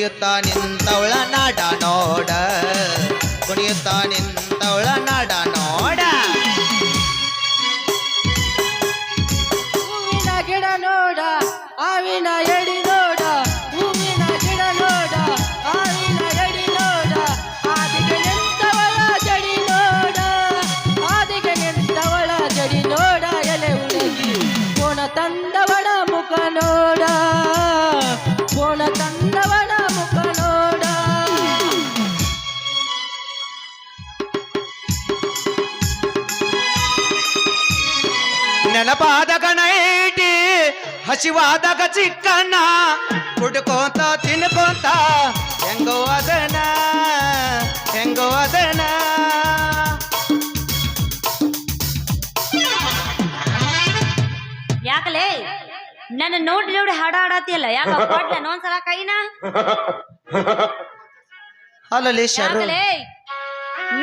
ಕುಣಿಯುತ್ತಾ ನಿಂತವಳ ನಾಡ ನೋಡ ಕುಣಿಯುತ್ತಾ ನಿಂತವಳ ನಾಡ ನೋಡ ಹೂವಿನ ಗಿಡ ನೋಡ ಆವಿನ ಎಡಿ ನೋಡ ಹೂವಿನ ಗಿಡ ನೋಡ ಆವಿನ ಎಡಿ ನೋಡ ಆದಿಗೆ ನಿಂತವಳ ಜಡಿ ನೋಡ ಆದಿಗೆ ನಿಂತವಳ ಜಡಿ ನೋಡ ಎಲೆ ಉಳಗಿ ಕೋಣ ತಂದವಳ ಮುಖ ನೋಡ ಕೋಣ ತಂದವಳ ಮುಖ ನೋಡ ನೆನಪಾದ ಗಣೈಟಿ ಹಸಿವಾದಾಗ ಚಿಕ್ಕಣ್ಣ ಕುಡ್ಕೋತ ತಿನ್ಕೋತ ಹೆಂಗೋ ಅದನ ಹೆಂಗೋ ಅದನ ಯಾಕಲೇ ನನ್ನ ನೋಡಿ ನೋಡಿ ಹಾಡ ಹಾಡತಿಯಲ್ಲ ಯಾಕ ಕೊಡ್ಲ ಇನ್ನೊಂದ್ಸಲ ಕೈನ ಅಲ್ಲಲ್ಲಿ ಶರು ಯಾಕಲೇ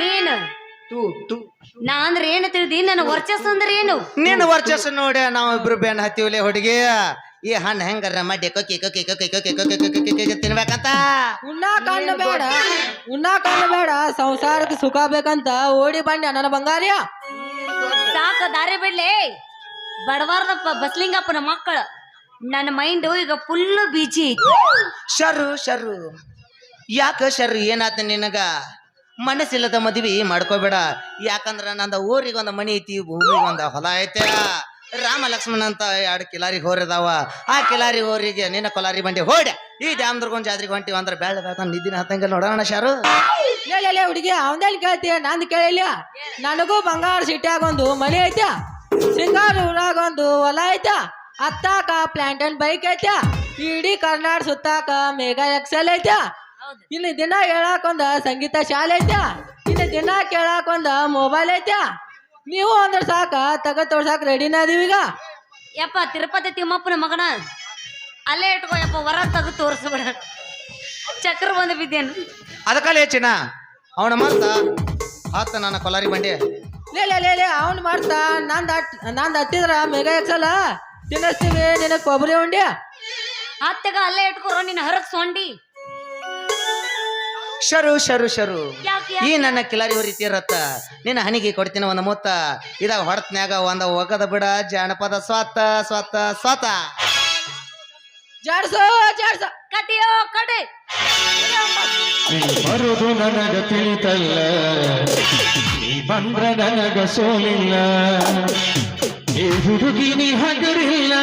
ನೀನು ತೂ ತೂ ನಾ ಅಂದ್ರೆ ಏನು ತಿಳಿದಿ ನನ್ನ ವರ್ಚಸ್ ಅಂದ್ರೆ ಏನು ನಿನ್ನ ವರ್ಚಸ್ಸು ನೋಡಿ ನಾವು ಇಬ್ರು ಬೆನ್ ಹತ್ತಿವಲೆ ಹುಡುಗಿ ಈ ಹಣ್ಣು ಹೆಂಗಾರ ಮಾಡಿ ಕೇಕೋ ಕೇಕೋ ಕೇಕೋ ಕೇಕೋ ಕೇಕೋ ಕೇಕೋ ತಿನ್ಬೇಕಂತ ಉಣ್ಣಾ ಕಣ್ಣು ಬೇಡ ಉಣ್ಣಾ ಕಣ್ಣು ಬೇಡ ಸಂಸಾರಕ್ಕೆ ಸುಖ ಬೇಕಂತ ಓಡಿ ಬಂದೆ ನನ್ನ ಬಂಗಾರಿಯ ಸಾಕ ದಾರಿ ಬಿಡ್ಲಿ ಬಡವಾರ್ದಪ್ಪ ಬಸ್ಲಿಂಗಪ್ಪನ ಮಕ್ಕಳು ನನ್ನ ಮೈಂಡ್ ಈಗ ಫುಲ್ ಬಿಜಿ ಐತಿ ಶರು ಶರು ಯಾಕ ಶರು ಏನಾತ ನಿನಗ ಮನಸ್ಸಿಲ್ಲದ ಮದ್ವಿ ಮಾಡ್ಕೋಬೇಡ ಯಾಕಂದ್ರ ನಂದ ಊರಿಗೆ ಒಂದು ಮನಿ ಐತಿ ಭೂಮಿಗೆ ಒಂದು ಹೊಲ ಐತೆ ರಾಮ ಲಕ್ಷ್ಮಣ ಅಂತ 2 ಕಿಲಾರಿ ಹೋರಿದಾವ ಆ ಕಿಲಾರಿ ಹೋರಿಗೆ ನಿನ್ನ ಕೊಲಾರಿ ಬಂಡಿ ಹೋಡೆ ಈ ಡ್ಯಾಮ್ದ್ರಗೊಂದು ಜಾತ್ರೆಗೆ ಹೊಂಟಿವ ಅಂದ್ರೆ ಬೇಡ ಬೇಡ ನಿದ್ದಿನ ಹತ್ತಂಗ ನೋಡೋಣ ಶಾರು ಲೇ ಹುಡುಗಿ ಅವನಲ್ಲಿ ಕೇಳ್ತೀಯ ನಂದು ಕೇಳಿಲ್ಲ ನನಗೂ ಬಂಗಾರ ಸಿಟ್ಯಾಗೊಂದು ಮನೆ ಐತ ಸಿಂಗಾರ ಊರಾಗೊಂದು ಹೊಲ ಐತ ಹತ್ತಾಕ ಪ್ಲಾಂಟನ್ ಬೈಕ್ ಐತ ಇಡೀ ಕರ್ನಾಟಕ ಸುತ್ತಾಕ ಮೇಘಾ ಎಕ್ಸೆಲ್ ಐತ ಇನ್ನು ದಿನ ಹೇಳಾಕೊಂದ ಸಂಗೀತ ಶಾಲೆ ಐತ ಇನ್ನು ದಿನ ಕೇಳಾಕೊಂದ ಮೊಬೈಲ್ ಐತ ನೀವು ಅಂದ್ರೆ ಸಾಕ ತಗ ತೋರ್ಸಾಕ ರೆಡಿನ ಅದೀವೀಗ ಯಪ್ಪ ತಿರುಪತಿ ತಿಮ್ಮಪ್ಪನ ಮಗನ ಅಲ್ಲೇ ಇಟ್ಕೋ ಯಪ್ಪ ಹೊರ ತೆಗೆದು ತೋರಿಸ್ಬೇಡ ಚಕ್ರ ಬಂದು ಬಿದ್ದೇನು ಅದಕ್ಕಲ್ಲೇ ಚಿನ್ನ ಅವನ ಮರ್ತ ಆತ ನನ್ನ ಕೊಲಾರಿ ಬಂಡಿ ಲೇ ಅವ್ನು ಮಾಡ್ತಾ ನಂದು ಹತ್ತಿದ್ರ ಮೇಘಾ ಎಕ್ಸೆಲ್ ತಿನ್ನಿಸ್ತೀವಿ ನಿನಗೆ ಕೊಬ್ಬರಿ ಉಂಡಿ ಹತ್ತಗ ಅಲ್ಲೇ ಇಟ್ಕೊರೋ ನಿನ್ನ ಹರಕ್ ಸೊಂಡಿ ಶರು ಶರು ಶರು ಯಾಕೆ ಈ ನನ್ನ ಕಿಲಾರಿ ಹೊರಿತೀರತ್ತ ನಿನ್ನ ಹಣಿಗೆ ಕೊಡ್ತೀನಿ ಒಂದು ಮುತ್ತ ಇದಾಗ ಹೊಡತ್ನ್ಯಾಗ ಒಂದು ಒಗದ ಬಿಡ ಜಾನಪದ ಸ್ವತ ಸ್ವತ ಸ್ವತ ಜಾಡ್ಸೋ ಕಟಿಯೋ ಕಟಿ ಬರುದು ನನಗ ತಿಳಿತಲ್ಲ ನೀ ಬಂದ್ರ ನನಗ ಸೋಲಿಲ್ಲ ಈ ಹುಡುಗಿ ನೀ ಹಗರಿಲ್ಲ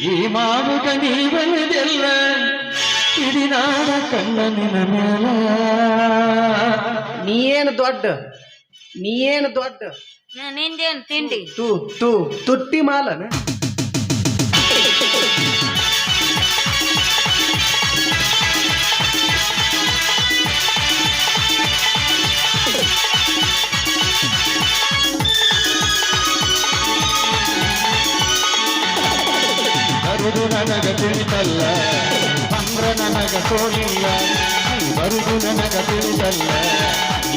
ಈ ಮಾವುಗ ನೀ ಬಂದಿಲ್ಲ ಇಡೀ ನಾಡ ಕಣ್ಣ ನಿನ್ನ ಮೇಲ ನೀಯೇನು ದೊಡ್ಡ ನಿಂದೇನು ತಿಂಡಿ ತುಟ್ಟಿ ಮಾಲನ ಬರುದು ನನಗ ತಿಳಿತಲ್ಲ ಬಂದ್ರ ನನಗ ಸೋಲಿಲ್ಲ ಬರುದು ನನಗ ತಿಳಿತಲ್ಲ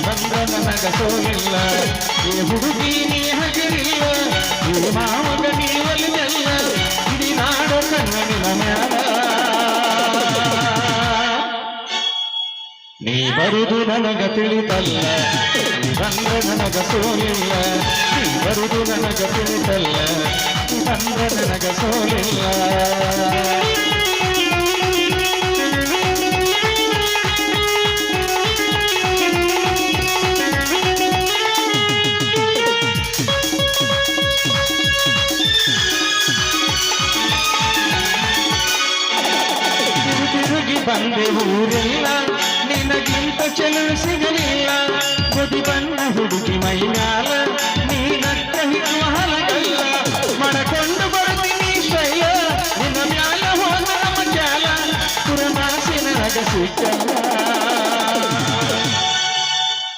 ಬಂದ್ರ ನನಗ ಸೋಲಿಲ್ಲ ಈ ಹುಡುಗಿ ನೀ ಹಗರಿಲ್ಲ ಈ ಮಾವಗ ನೀವಲ್ಲ ಇಡೀ ನಾಡ ಕಣ್ಣಿನ ಮ್ಯಾಲ ನೀ ಬರುದು ನನಗ ತಿಳಿತಲ್ಲ ಬಂದ್ರ ನನಗ ಸೋಲಿಲ್ಲ ನೀ ಬರುದು ನನಗ ತಿಳಿತಲ್ಲ ಬಂದ್ರ ನನಗ ಸೋಲಿಲ್ಲ ತಿರುಗಿ ಬಂದೆ ಊರಿಲ್ಲ ನಿನಗಿಂತ ಚೆಲುವು ಸಿಗಲಿಲ್ಲ ಗೊದಿ ಬಣ್ಣ ಹುಡುಗಿ ಮೈ ಮ್ಯಾಲ ನೀನಕ್ಕ ಹಿಡುವ ಹಲಗಲ್ಲ ಮಡಕೊಂಡು ಬರ್ತೀನಿ ಶೈಲ ನಿನ್ನ ಮ್ಯಾಲ ಹೋದ ನಮ್ಮ ಜಾಲ ಪುರಮಾಸಿನ ನಗ ಸಿಕ್ಕಲ್ಲ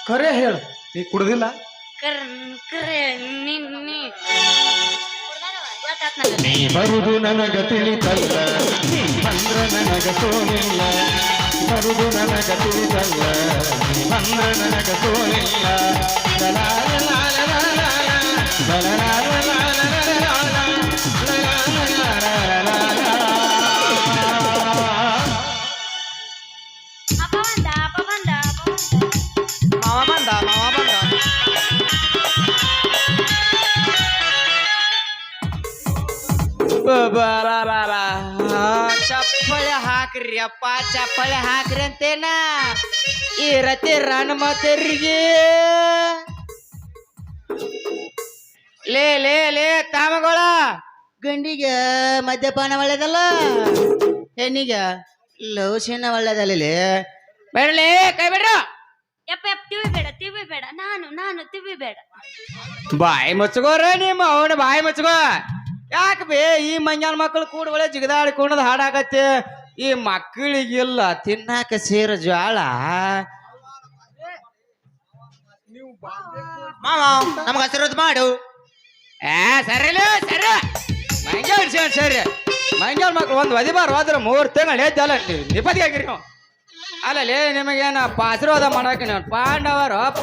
ಖರೆ ಹೇಳು ನೀ ಕುಡ್ದಿಲ್ಲ ನೀ ಬರುದು ನನಗ ತಿಳಿತಲ್ಲ ನೀ ಬಂದ್ರ ನನಗ ಸೋಲಿಲ್ಲ ಬರುದು ನನಗ ತಿಳಿತಲ್ಲ ನೀ ಬಂದ್ರ ನನಗ ಸೋಲಿಲ್ಲ ಲಲಾಲ ಲಾಲ ಲಾಲ ಲಲಾಲ ಲಾಲ ಲಾಲ ಚಪ್ಪಳಿ ಹಾಕ್ರಿ ಅಪ್ಪ ಚಪ್ಪಳಿ ಹಾಕ್ರಿ ಅಂತೇನ ಈ ರತಿ ರಣ ಮತರಿಗೆ ಲೇ ಲೇ ಲೇ ತಾಮಗಳ ಗಂಡಿಗೆ ಮದ್ಯಪಾನ ಒಳ್ಳೇದಲ್ಲ ಹೆಣ್ಣಿಗೆ ಲೌಶನ ಒಳ್ಳೇದಲ್ಲ ಬೇಡಲೇ ಕೈ ಬಿಡ್ರ ಯಪ್ಪ ಯಪ್ಪ ತಿವಿ ಬೇಡ ನಾನು ತಿವಿ ಬೇಡ. ಬಾಯಿ ಮುಚ್ಚಗೋರ ನಿಮ್ಮ ಅವನ ಬಾಯಿ ಮುಚ್ಚಗೋ ಯಾಕೆ ಬೇ ಈ ಮಂಜಾನ ಮಕ್ಕಳು ಕೂಡ ಒಳ್ಳೆ ಜಿಗದಾಡಿಕೊಂಡದ್ ಹಾಡಾಕತ್ತೆ ಈ ಮಕ್ಕಳಿಗಿಲ್ಲ ತಿನ್ನಾಕ ಸೇರ ಜ್ವಾಳ ಮಾವ ನಮ್ಗೆ ಹಸಿರೋದು ಮಾಡು. ಸರಿಲ್ಲ ಸರಿ ಮಂಜಾನ ಸರಿ ಮಂಜಾನ ಮಕ್ಕಳು ಒಂದು ಒದಿಬಾರ ಹೋದ್ರೆ 3 ತಿಂಗಳು ಎದ್ದಲ್ಲ ನಿಪತಿ ಆಗಿರಿ ನೀವು ಅಲ್ಲಲೇ ನಿಮಗೇನ ಆಶೀರ್ವಾದ ಮಾಡಕ್ಕೆ ನೀವು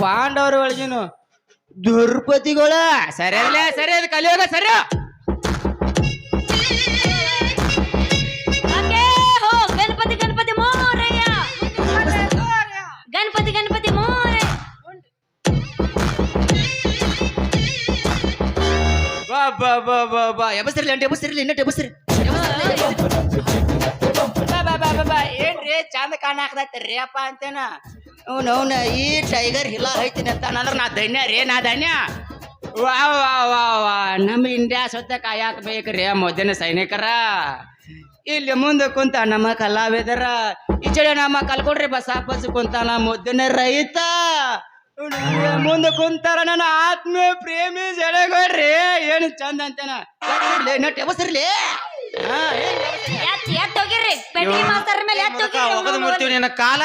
ಪಾಂಡವರು ಒಳಗಿನು ದುರ್ಪತಿಗಳ ಸರಿ ಅಲ್ಲೇ ಸರಿ ಅದು ಕಲಿಯೋಗ ಸರಿ ಗಣಪತಿ ಮೋರಯ್ಯ ಗಣಪತಿ ಮೋರಯ್ಯ. ಬಾ ಎಬಸ್ತಿರ್ಲಿ ಅಂಟಿ ಎಬಸ್ತಿರ್ಲಿ ಇನ್ನಟ್ಟು ಎಬಸ್ತಿರಿ ಏನ್ರಿ ಚಂದ ಕಾಣ ಹಾಕದೈತ್ರಿ ಅಪ್ಪ ಅಂತೇನ ಅವ್ನ ಈ ಟೈಗರ್ ಹಿಲ ಐತೀನಿ ಅಂತ ಅಂದ್ರೆ ನಾ ಧನ್ಯ ರೀ ನಾ ಧನ್ಯ ವಾ ವಾ ವಾ ವಾ ನಮ್ಮ ಇಂಡಿಯಾ ಸ್ವತ್ತ ಕಾಯಕ್ ಬೇಕ್ರಿ ಮೊದಲಿನ ಸೈನಿಕರ ಇಲ್ಲಿ ಮುಂದೆ ಕುಂತ ನಮ್ಮ ಕಲಾವಿದರ ಈಚೆ ನಮ್ಮ ಕಲ್ಕೊಡ್ರಿ ಬಸ್ ಕುಂತಾನ ಮುದ್ದಿನ ರೈತ ಮುಂದೆ ಕುಂತಾರ ನನ್ನ ಆತ್ಮೀಯ ಪ್ರೇಮಿ ಜಡಗೋಡ್ರಿ ಏನು ಚಂದ ಅಂತೇನ ನಟ್ ಎಬಸ್ತಿರ್ಲಿ ಎತ್ ಹೋಗಿರ್ರಿ ಪೆಟ್ಟಿ ಮಾಸ್ತರ ಮೇಲೆ ಎತ್ ಹೋಗದ ಮುರ್ತೀವಿ ನಿನ್ನ ಕಾಲ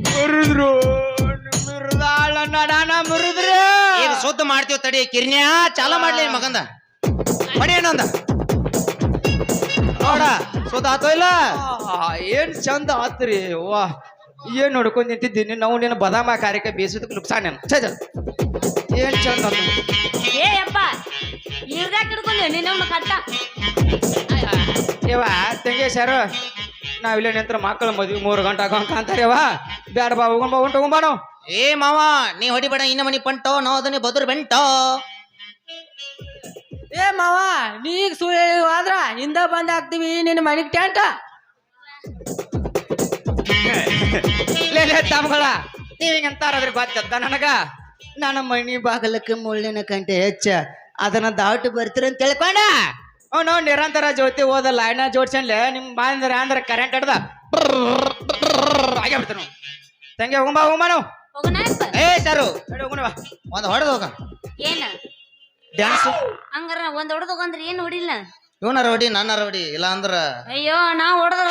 ಮುರಿದ್ರು ಮುರಿದಾಳ ನಡಾನ ಮುರಿದ್ರು ಈಗ ಶುದ್ಧ ಮಾಡ್ತೀವಿ ತಡಿ ಕಿರ್ನ್ಯಾ ಚಾಲ ಮಾಡ್ಲಿ ಮಗಂದ ಮಡಿ ಏನಂದ ನೋಡ ಶುದ್ಧ ಆತೋ ಇಲ್ಲ ಏನ್ ಚಂದ ಆತ್ರಿ ವಾ ಏನ್ ನೋಡ್ಕೊಂಡ್ ನಿಂತಿದ್ದೀನಿ ನಾವು ನೀನು ಬದಾಮ ಕಾರ್ಯಕ್ಕೆ ಬೇಸೋದಕ್ಕೆ ನುಕ್ಸಾನ ಏನ್ ಚಂದ ಏ ಅಪ್ಪ ಇವ್ರದಾಗ ಹಿಡ್ಕೊಂಡು ನಿನ್ನ ಕಟ್ಟ ಇವ ತಂಗೇಶರು ನಾವಿಲ್ಲ ನಿಂತ್ರ ಮಕ್ಕಳ ಮದ್ವಿ 3 ಗಂಟೆ ಅಂತಾರೇವ ಬ್ಯಾಡ ಬಾ ಹೋಗೋಣ ನಾವು ಏ ಮಾವ ನೀ ಹೊಡಿಬೇಡ ಇನ್ನ ಮನಿ ಪಂಟೋ ನಾವು ಅದನ್ನ ಬದುರು ಬೆಂಟೋ. ಏ ಮಾವ ನೀಗ ಸುಳ್ಳು ಆದ್ರ ಹಿಂದ ಬಂದ್ ಹಾಕ್ತಿವಿ ನಿನ್ನ ಮನಿಗ್ ಟ್ಯಾಂಟ ಲೇ ತಮ್ಗಳ ನೀವಿಗಂತಾರದ್ರ ಗೊತ್ತದ ನನಗ ನನ್ನ ಮನಿ ಬಾಗಲಕ್ಕೆ ಮುಳ್ಳಿನ ಕಂಟೆ ಹೆಚ್ಚ ಅದನ್ನ ದಾಟು ಬರ್ತೀರ ಅಂತ ತಿಳ್ಕೊಂಡ ಅವ್ನು ನಿರಂತರ ಜ್ಯೋತಿ ಓದಲ್ಲ ಅಣ್ಣ ಜೋಡ್ಸನ್ಲೆ ನಿಮ್ ಅಂದ್ರೆ ಕರೆಂಟ್ ಹಿಡ್ದ ಆಗೇ ಬಿಡ್ತಾನ ತಂಗಿ ಹೋಗಂಬ ನಾವು ಹೋಗೋಣ ಏ ಸರು ಹೋಗೋಣವಾ ಒಂದ್ ಹೊಡೆದು ಹೋಗ ಏನ ಡ್ಯಾನ್ಸ್ ಹಂಗಾರ ಒಂದ್ ಹೊಡೆದೋಗಂದ್ರ ಏನ್ ಹೊಡಿಲ್ಲ ಇವನಾರ ಹೊಡಿ ನಾನಾರ ಹೊಡಿ ಇಲ್ಲ ಅಂದ್ರ ಅಯ್ಯೋ ನಾವ್ ಹೊಡೆದ್ರ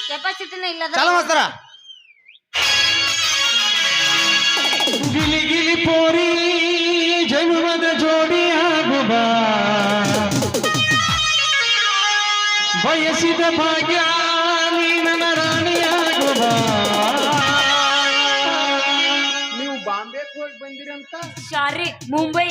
ಕೆಪಾಸಿಟಿನ ಇಲ್ಲ ಚಾಲ ಮಾಸ್ತರ ಗಿಲಿ ಗಿಲಿ ಪೋರಿ ಜನುಮದ ಜೋಡಿ ಆಗುವ ಬಯಸಿದ ಭಾಗ್ಯ ನೀ ನನ್ನ ರಾಣಿಯಾಗುವ. ನೀವು ಬಾಂಬೆಗೆ ಹೋಗಿ ಬಂದಿರಂತ ಸಾರಿ ಮುಂಬೈ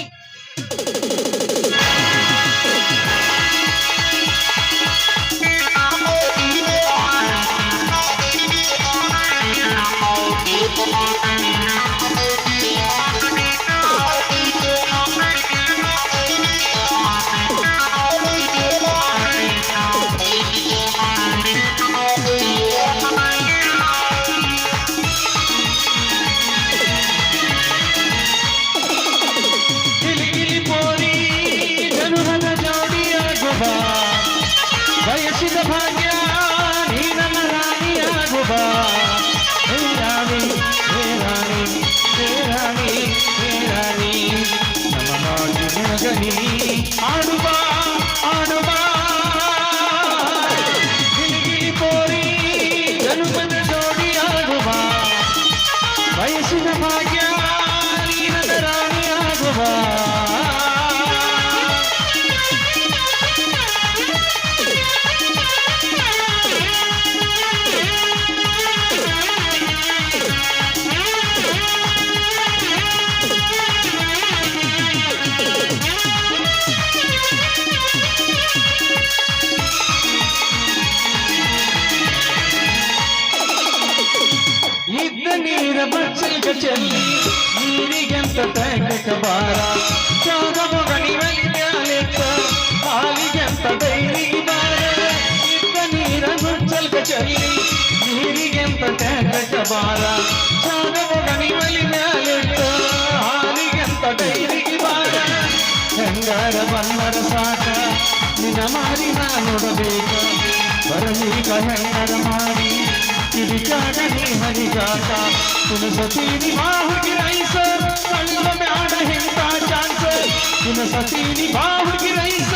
ಗಿಲಿ ಗಿಲಿ ಪೋರಿ ಚೆಲ್ಲಿ ನೀರಿಗೆಂತ ತೈಕ ಬಾರ ಜಾಗ ಮೊಗನಿ ಮ್ಯಾಲೆತ್ತ ಹಾಲಿಗೆಂತ ದೈರಿ ಬಾರ ಇದ್ದ ನೀರ ಗುಚ್ಚಲ್ಕ ಚೆಲ್ಲಿ ನೀರಿಗೆಂತ ತೈಕ ಬಾರ ಜಾಗ ಮೊಗನಿ ಮ್ಯಾಲೆತ್ತ ಹಾಲಿಗೆಂತ ದೈರಿ ಬಾರ ಹೆಂಗಾರ ಬನ್ನರ ಸಾಕ ನಿನ್ನ ಮಾರಿ ನಾ ನೋಡಬೇಕ ಬರಲೀಗ ಹೆಂಗಾರ ಮಾಡಿ ತಿರುಗಾಡ ನೀ ಹರಿಗಾಟ ಪುನಸತೀನಿ ಬಾಹುಗಿ ರೈಸ ಕಳ್ಳ ಬ್ಯಾಡ ಹೆಂತ ಚಾನ್ಸ ಪುನಸತೀನಿ ಬಾಹುಗಿ ರೈಸ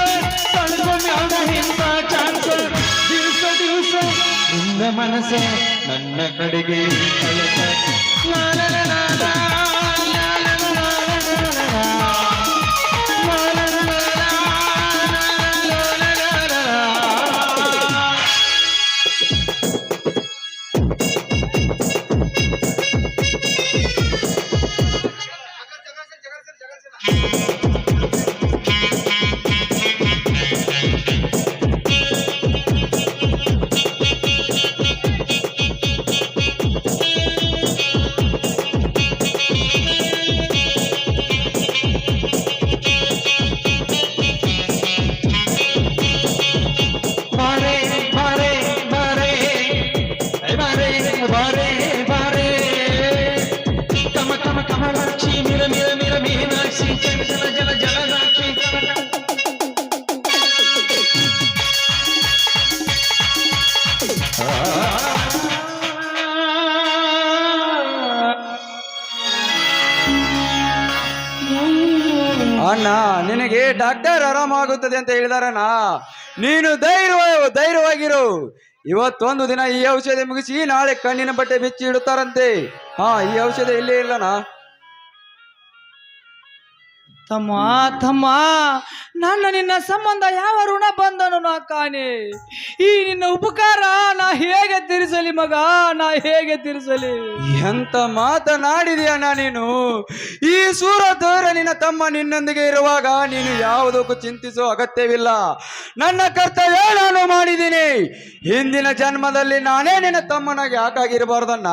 ಕಳ್ಳ ಬ್ಯಾಡ ಹೆಂತ ಚಾನ್ಸ ದಿವಸ ದಿವಸ ನಿನ್ನ ಮನಸ್ಸ ನನ್ನ ಕಡೆಗೆ ಕಳಕ ಲಾಲ ಲಾಲ ಕಮಲಾಕ್ಷಿ ಮಿರ ಮಿರ ಮಿರ ಮೀನಾಕ್ಷಿ ಜಲ ಜಲ ಜಲ ಜಲದಾಕ್ಷಿ ಅಣ್ಣ ನಿನಗೆ ಡಾಕ್ಟರ್ ಆರಾಮಾಗುತ್ತದೆ ಅಂತ ಹೇಳಿದಾರಣ್ಣ. ನೀನು ಧೈರ್ಯವಾಗಿರು. ಇವತ್ತೊಂದು ದಿನ ಈ ಔಷಧಿ ಮುಗಿಸಿ ನಾಳೆ ಕಣ್ಣಿನ ಬಟ್ಟೆ ಬಿಚ್ಚಿ ಇಡುತ್ತಾರಂತೆ. ಈ ಔಷಧಿ ಇಲ್ಲೇ ಇಲ್ಲಣ್ಣ. ತಮ್ಮ ತಮ್ಮ, ನನ್ನ ನಿನ್ನ ಸಂಬಂಧ ಯಾವ ಋಣ ಬಂದನು ನಾ ಕಾಣೆ. ಈ ನಿನ್ನ ಉಪಕಾರ ನಾ ಹೇಗೆ ತೀರಿಸಲಿ ಮಗ, ನಾ ಹೇಗೆ ತೀರಿಸಲಿ? ಎಂತ ಮಾತನಾಡಿದೆಯಣ್ಣ ನೀನು. ಈ ಸೂರದೂರ ನಿನ್ನ ತಮ್ಮ ನಿನ್ನೊಂದಿಗೆ ಇರುವಾಗ ನೀನು ಯಾವುದಕ್ಕೂ ಚಿಂತಿಸೋ ಅಗತ್ಯವಿಲ್ಲ. ನನ್ನ ಕರ್ತವ್ಯ ನಾನು ಮಾಡಿದ್ದೀನಿ. ಹಿಂದಿನ ಜನ್ಮದಲ್ಲಿ ನಾನೇ ನಿನ್ನ ತಮ್ಮನಾಗಿ ಯಾಕಾಗಿರಬಾರ್ದಣ್ಣ.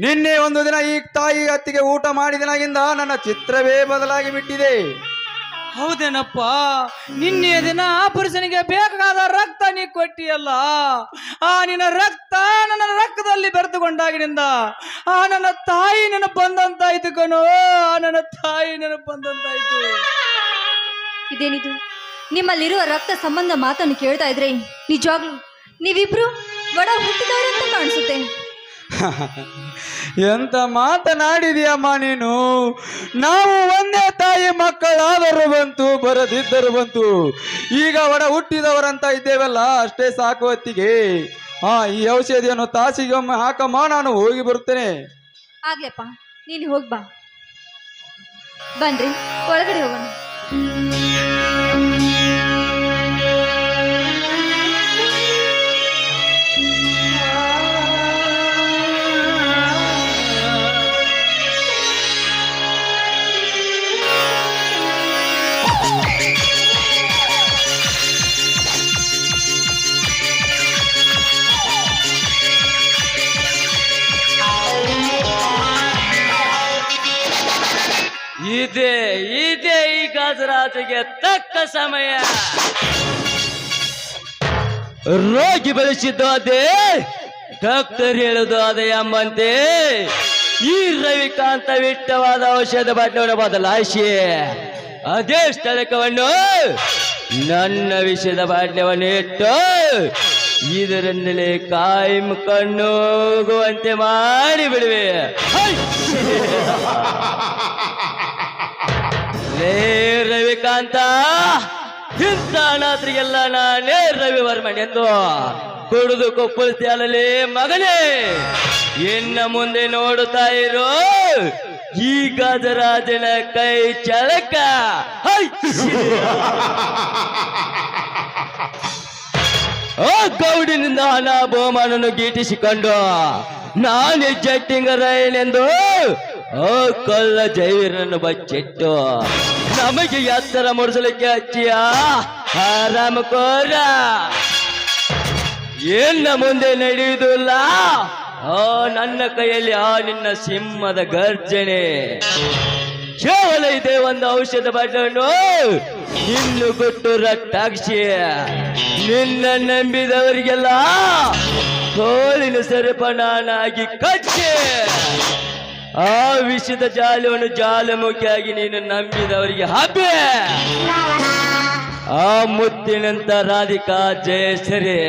ನಿನ್ನೆ ಒಂದು ದಿನ ಈ ತಾಯಿ ಅತ್ತಿಗೆ ಊಟ ಮಾಡಿದಿನಾಗಿಂದ ನನ್ನ ಚಿತ್ರವೇ ಬದಲಾಗಿ ಬಿಟ್ಟಿದೆ. ಹೌದೇನಪ್ಪ, ನಿನ್ನೆಯ ದಿನ ಆ ಪುರುಷನಿಗೆ ಬೇಕಾದ ರಕ್ತ ನೀ ಕೊಟ್ಟಿಯಲ್ಲ. ಆ ನಿನ್ನ ರಕ್ತ ನನ್ನ ರಕ್ತದಲ್ಲಿ ಬೆರೆತುಕೊಂಡಾಗಿನಿಂದ ಆ ನನ್ನ ತಾಯಿ ನೆನಪು ಬಂದಂತಾಯ್ತು ಕಣೋ. ನನ್ನ ತಾಯಿ ನೆನಪು ಬಂದಂತಾಯ್ತು. ಇದೇನಿದು? ನಿಮ್ಮಲ್ಲಿರುವ ರಕ್ತ ಸಂಬಂಧ ಮಾತನ್ನು ಕೇಳ್ತಾ ಇದ್ರೆ ನಿಜವಾಗ್ಲು ನೀವಿಬ್ರು ಒಡ ಹುಟ್ಟಿದವರಂತ ಕಾಣಿಸುತ್ತೆ. ಎಂತ ಮಾತನಾಡಿದೀಯಮ್ಮ ನೀನು. ನಾವು ಒಂದೇ ತಾಯಿ ಮಕ್ಕಳಾದರೂ ಬಂತು, ಬರದಿದ್ದರೂ ಬಂತು. ಈಗ ಒಡ ಹುಟ್ಟಿದವರಂತ ಇದ್ದೇವಲ್ಲ, ಅಷ್ಟೇ ಸಾಕು ಹೊತ್ತಿಗೆ. ಈ ಔಷಧಿಯನ್ನು ತಾಸಿಗೊಮ್ಮೆ ಹಾಕಮ್ಮ, ನಾನು ಹೋಗಿ ಬರುತ್ತೇನೆ. ಆಗ್ಲಪ್ಪ, ನೀನು ಹೋಗ್ಬಾ. ಬನ್ರಿ ಒಳಗಡೆ ಹೋಗೋಣ. ಇದೇ ಈ ಗಜರಾಜಗೆ ತಕ್ಕ ಸಮಯ. ರೋಗಿ ಬೆಳೆಸಿದ್ದು ಅದೇ, ಡಾಕ್ಟರ್ ಹೇಳುದು ಅದೇ ಎಂಬಂತೆ ಈ ರವಿಕಾಂತ ವಿಟ್ಟವಾದ ಔಷಧ ಬಾಟಲವನ್ನು ಬದಲಾಯಿಸಿ ಅದೇ ಸ್ಥಳಕವನ್ನು ನನ್ನ ವಿಷಯದ ಬಾಟ್ಲವನ್ನು ಇಟ್ಟು ಇದರನ್ನೆಲೆ ಕಾಯಂ ಕಣ್ಣೋಗುವಂತೆ ಮಾಡಿ ಬಿಡುವೆ. ಲೇ ರವಿಕಾಂತ, ಇಂಥ ಅನಾಥರಿಗೆಲ್ಲ ನಾನೇ ರವಿವರ್ಮನ್ ಎಂದು ಕುಡಿದು ಕೊಪ್ಪಳಿಸ್ತೀಯಲ್ಲೇ ಮಗನೇ. ಇನ್ನ ಮುಂದೆ ನೋಡುತ್ತಾ ಇರೋ ಈ ಗಜರಾಜನ ಕೈ ಚಳಕ. ಆ ಗೌಡಿನಿಂದ ಹಣ ಬಹುಮಾನನ್ನು ಗೀಟಿಸಿಕೊಂಡು ನಾನು ಜಟ್ಟಿಂಗರಾಯನೆಂದು ಆ ಕಳ್ಳ ಜೈವೀರನನ್ನು ಬಚ್ಚಿಟ್ಟು ನಮಗೆ ಎತ್ತರ ಮೂಡಿಸಲಿಕ್ಕೆ ಹಚ್ಚಿಯ ಆರಾಮಕೋರ. ಇನ್ನ ಮುಂದೆ ನಡೆಯುವುದಿಲ್ಲ ನನ್ನ ಕೈಯಲ್ಲಿ ಆ ನಿನ್ನ ಸಿಂಹದ ಗರ್ಜನೆ ಕೇವಲ ಇದೆ ಒಂದು ಔಷಧ ಬಾಟನ್ನು ಇನ್ನು ಕೊಟ್ಟು ರಟ್ಟಾಕ್ಷಿ ನಿನ್ನ ನಂಬಿದವರಿಗೆಲ್ಲ ತೋಳಿನ ಸರಪಣಾನಾಗಿ ಕಚ್ಚೆ ಆ ವಿಷದ ಜಾಲವನ್ನು ಜಾಲಮುಖಿಯಾಗಿ ನೀನು ನಂಬಿದವರಿಗೆ ಹಬ್ಬೆ ಆ ಮುತ್ತಿನಂತ ರಾಧಿಕಾ ಜಯಸರಿ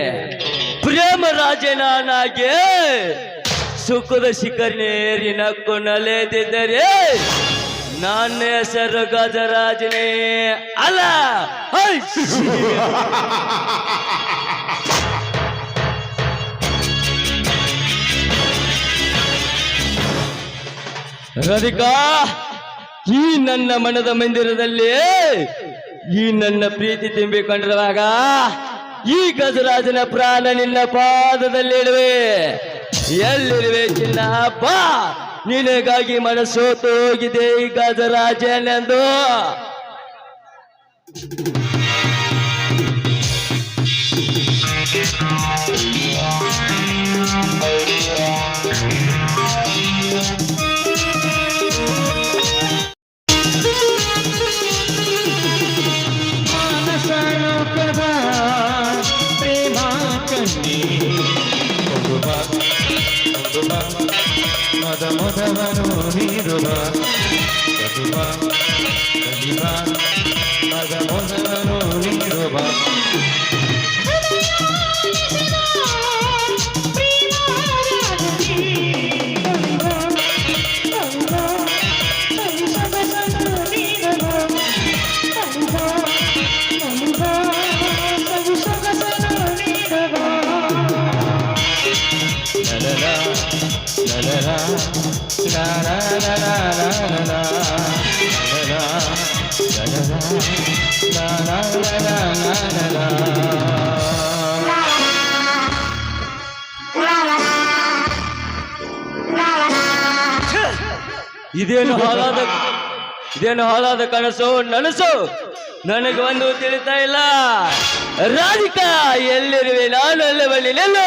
ಪ್ರೇಮ ರಾಜನಾನಾಗೆ ಸುಖದ ಶಿಖರ್ನೇರಿ ನಕ್ಕು ನಲೆದಿದ್ದರೆ ನನ್ನ ಹೆಸರು ಗಜರಾಜನೇ ಅಲ್ಲ. ಹೈ! ರಾಧಿಕಾ, ಈ ನನ್ನ ಮನದ ಮಂದಿರದಲ್ಲಿ ಈ ನನ್ನ ಪ್ರೀತಿ ತುಂಬಿಕೊಂಡಿರುವಾಗ ಈ ಗಜರಾಜನ ಪ್ರಾಣ ನಿನ್ನ ಪಾದದಲ್ಲಿಡುವೆ. ಎಲ್ಲಿರುವೆ ಚಿನ್ನ ಬಾ, ನಿನಗಾಗಿ ಮನಸ್ಸೋತು ಹೋಗಿದೆ ಈ ಗಜರಾಜನೆಂದು. ಮಾನಸಲೋಕದ ಪ್ರೇಮ ಕನ್ನಿ ಮದ ಮೊದವನು ನೀಡುವ ಮದ ಮೊದವನು ನೀಡುವ ಇದೇನು ಹಾಳಾದ ಕನಸು ನನಸು ನನಗೆ ಒಂದು ತಿಳಿತಾ ಇಲ್ಲ. ರಾಧಿಕಾ, ಎಲ್ಲಿರುವೆ ನಾನು ಅಲ್ಲೇ ಬಳ್ಳಿ ನೆಲ್ಲು.